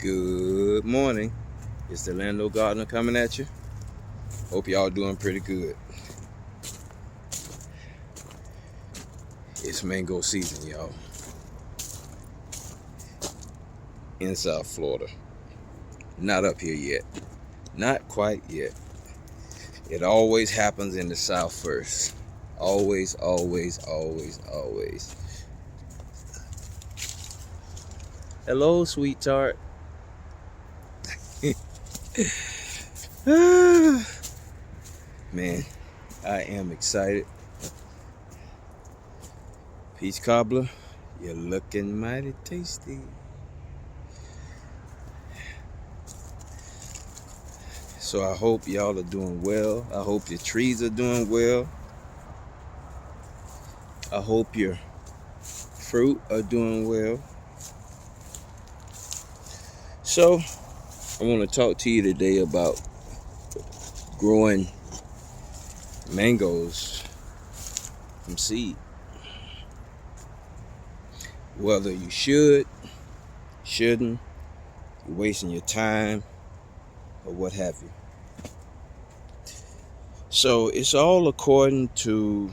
Good morning. It's the landlord gardener coming at you. Hope y'all doing pretty good. It's mango season, y'all. In South Florida. Not up here yet. Not quite yet. It always happens in the South first. Always, always, always, always. Hello, sweetheart. Man, I am excited. Peach cobbler, you're looking mighty tasty. So I hope y'all are doing well. I hope your trees are doing well. I hope your fruit are doing well. So I want to talk to you today about growing mangoes from seed. Whether you should, shouldn't, you're wasting your time, or what have you. So it's all according to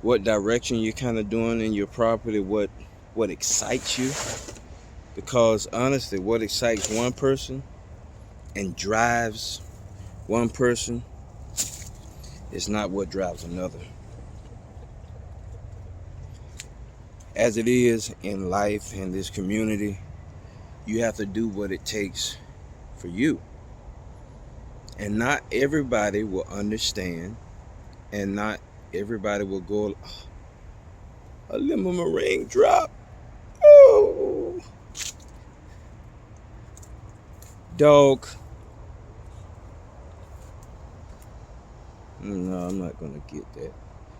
what direction you're kind of doing in your property, what excites you. Because honestly, what excites one person and drives one person is not what drives another. As it is in life, in this community, you have to do what it takes for you. And not everybody will understand, and not everybody will go, oh, a lemon meringue drop. Oh, dog. No, I'm not gonna get that.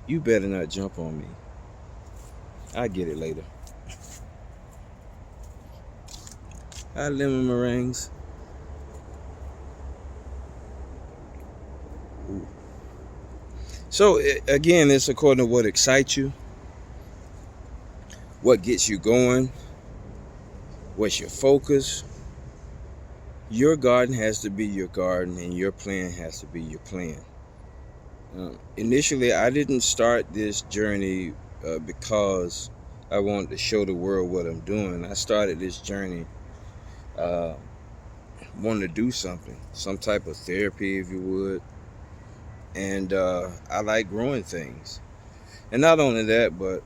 You better not jump on me. I'll get it later. Hi, lemon meringues. Ooh. So again, it's according to what excites you, what gets you going, what's your focus. Your garden has to be your garden, and your plan has to be your plan. Initially, I didn't start this journey because I wanted to show the world what I'm doing. I started this journey wanting to do something, some type of therapy, if you would. And I like growing things. And not only that, but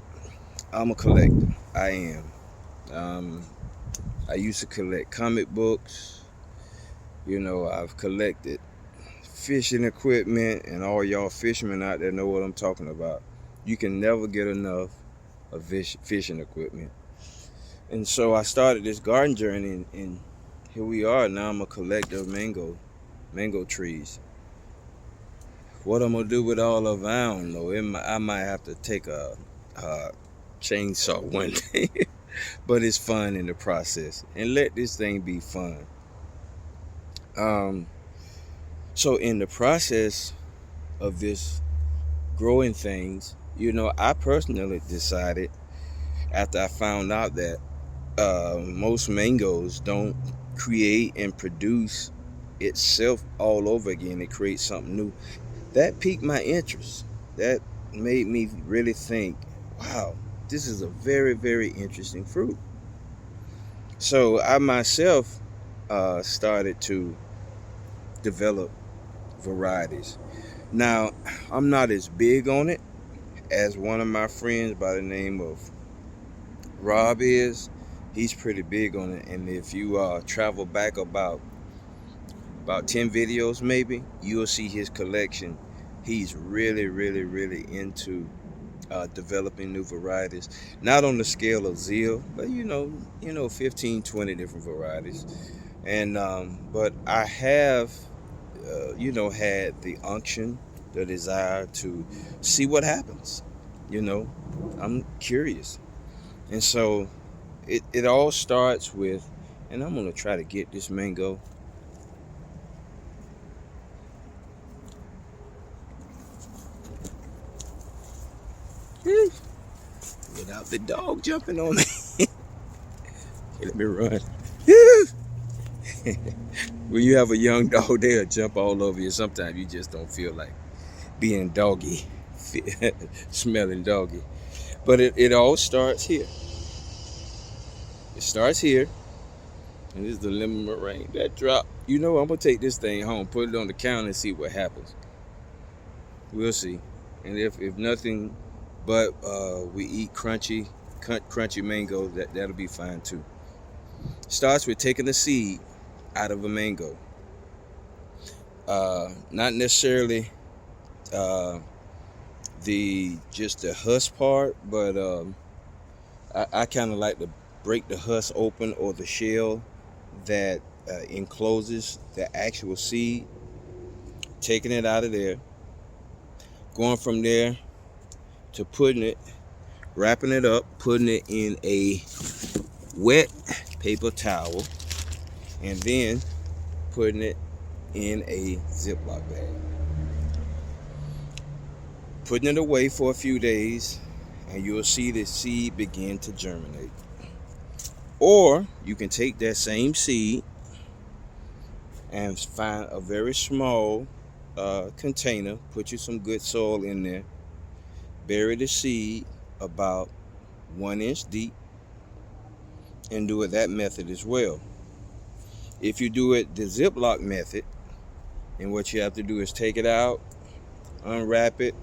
I'm a collector. I am. I used to collect comic books. You know, I've collected fishing equipment, and all y'all fishermen out there know what I'm talking about. You can never get enough of fishing equipment. And so I started this garden journey, and here we are. Now I'm a collector of mango trees. What I'm gonna do with all of them, I don't know. I might have to take a chainsaw one day, but it's fun in the process, and let this thing be fun. So in the process of this growing things, you know, I personally decided, after I found out that most mangoes don't create and produce itself all over again, it creates something new. That piqued my interest. That made me really think, wow, this is a very, very interesting fruit. So I myself started to develop varieties. Now, I'm not as big on it as one of my friends by the name of Rob is. He's pretty big on it, and if you travel back about 10 videos maybe, you'll see his collection. He's really, really, really into developing new varieties. Not on the scale of Zeal, but you know, 15, 20 different varieties. And but I have had the unction, the desire to see what happens. You know, I'm curious. And so it all starts with, and I'm gonna try to get this mango. Without the dog jumping on me. Okay, me run. When you have a young dog, they'll jump all over you. Sometimes you just don't feel like being doggy, smelling doggy. But it all starts here. It starts here. And this is the lemon meringue that drop. You know, I'm gonna take this thing home, put it on the counter, and see what happens. We'll see. And if nothing but we eat crunchy mango, that'll be fine too. Starts with taking the seed out of a mango. Not necessarily the husk part, but I kind of like to break the husk open, or the shell that encloses the actual seed, taking it out of there, going from there to wrapping it up, putting it in a wet paper towel, and then putting it in a Ziploc bag. Putting it away for a few days, and you'll see the seed begin to germinate. Or you can take that same seed and find a very small container, put you some good soil in there, bury the seed about 1 inch deep, and do it that method as well. If you do it the Ziploc method, and what you have to do is take it out, unwrap it,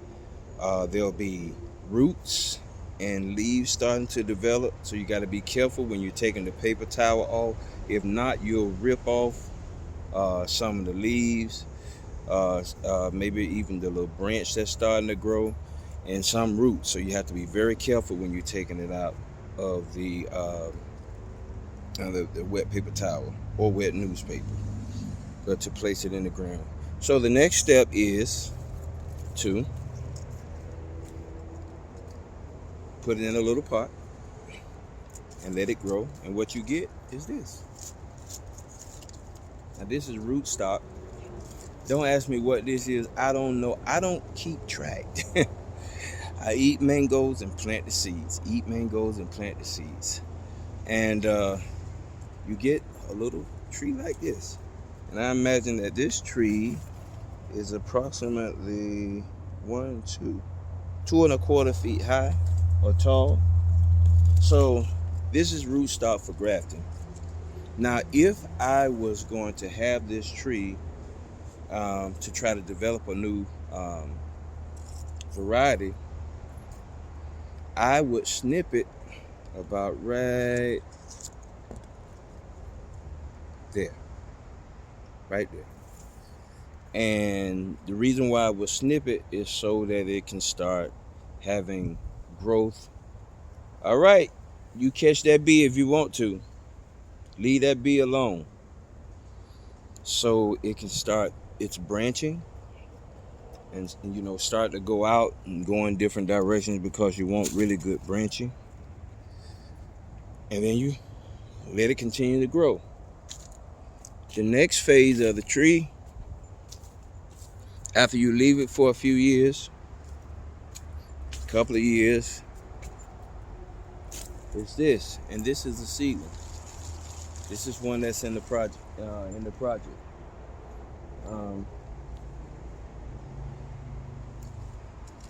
there'll be roots and leaves starting to develop, so you got to be careful when you're taking the paper towel off. If not, you'll rip off some of the leaves, maybe even the little branch that's starting to grow, and some roots. So you have to be very careful when you're taking it out of the wet paper towel or wet newspaper, but to place it in the ground. So the next step is to put it in a little pot and let it grow. And what you get is this. Now this is rootstock. Don't ask me what this is. I don't know. I don't keep track. I eat mangoes and plant the seeds. Eat mangoes and plant the seeds. And you get a little tree like this. And I imagine that this tree is approximately 2.25 feet high or tall. So this is rootstock for grafting. Now, if I was going to have this tree to try to develop a new variety, I would snip it about right there. Right there. And the reason why I would snip it is so that it can start having growth. All right, you catch that bee if you want to. Leave that bee alone. So it can start its branching and start to go out and go in different directions, because you want really good branching. And then you let it continue to grow. The next phase of the tree, after you leave it for a few years, a couple of years, is this. And this is the seedling. This is one that's in the project.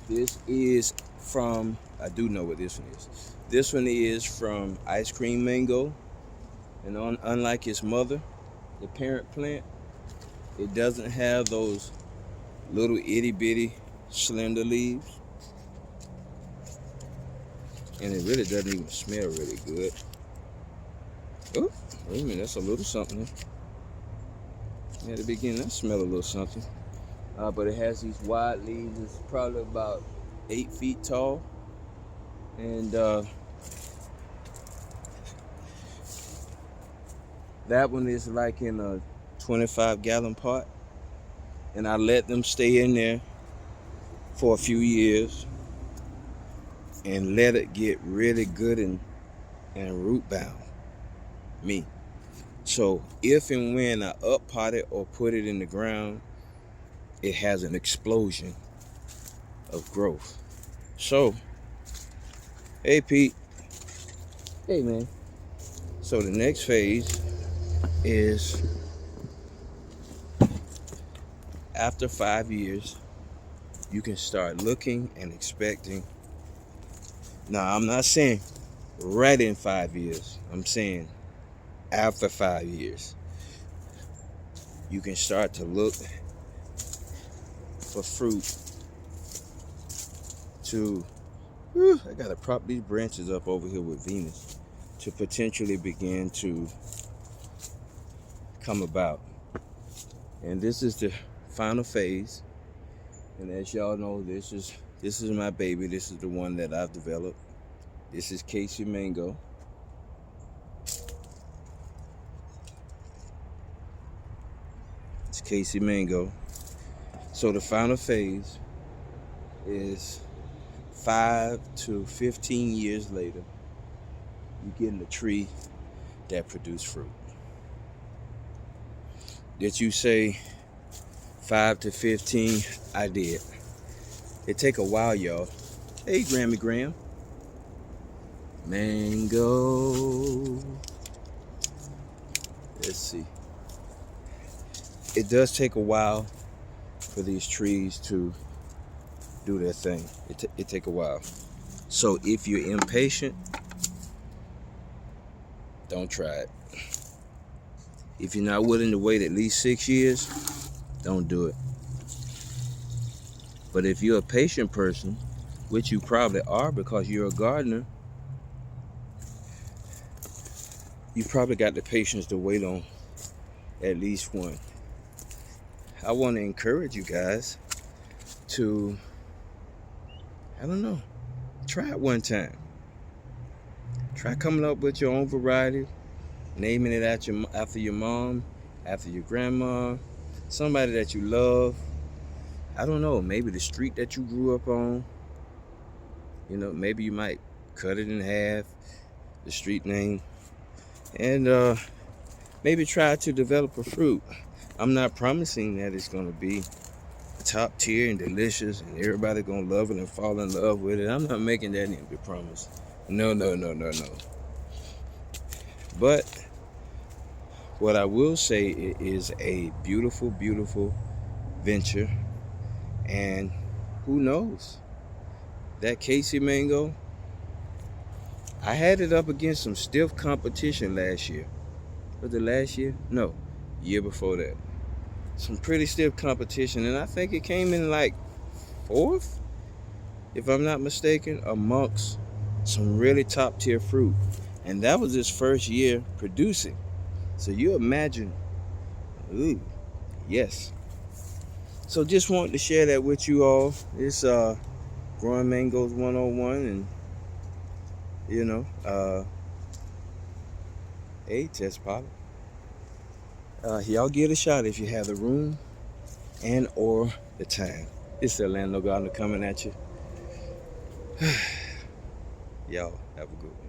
This is from, I do know what this one is. This one is from Ice Cream Mango. And unlike its mother, the parent plant, it doesn't have those little itty bitty slender leaves. And it really doesn't even smell really good. Oh, wait a minute, that's a little something. At the beginning, that smell a little something. But it has these wide leaves. It's probably about 8 feet tall. And that one is like in a 25-gallon pot. And I let them stay in there for a few years and let it get really good and root bound. Me. So if and when I up pot it or put it in the ground, it has an explosion of growth. So, hey Pete. Hey man. So the next phase is after 5 years, you can start looking and expecting. Now, I'm not saying right in 5 years. I'm saying after 5 years, you can start to look for fruit to, I gotta prop these branches up over here with Venus, to potentially begin to come about. And this is the final phase. And as y'all know, this is my baby. This is the one that I've developed. This is Casey Mango. It's Casey Mango. So the final phase is 5 to 15 years later, you getting a tree that produces fruit. Did you say 5 to 15? I did. It take a while, y'all. Hey, Grammy Graham. Mango. Let's see. It does take a while for these trees to do their thing. It take a while. So if you're impatient, don't try it. If you're not willing to wait at least 6 years, don't do it. But if you're a patient person, which you probably are because you're a gardener, you probably got the patience to wait on at least one. I want to encourage you guys to, I don't know, try it one time. Try coming up with your own variety, naming it after your mom, after your grandma, somebody that you love. I don't know, maybe the street that you grew up on. You know, maybe you might cut it in half, the street name, and maybe try to develop a fruit. I'm not promising that it's going to be top tier and delicious and everybody going to love it and fall in love with it. I'm not making that empty promise. No. But what I will say, it is a beautiful, beautiful venture. And who knows? That Casey Mango, I had it up against some stiff competition last year. Was it last year? No, year before that. Some pretty stiff competition, and I think it came in like 4th, if I'm not mistaken, amongst some really top tier fruit. And that was his first year producing. So you imagine, ooh, yes. So just wanted to share that with you all. It's Growing Mangoes 101, and you know, hey, test pilot. Y'all give it a shot if you have the room and or the time. It's the Orlando Gardener coming at you. Y'all have a good one.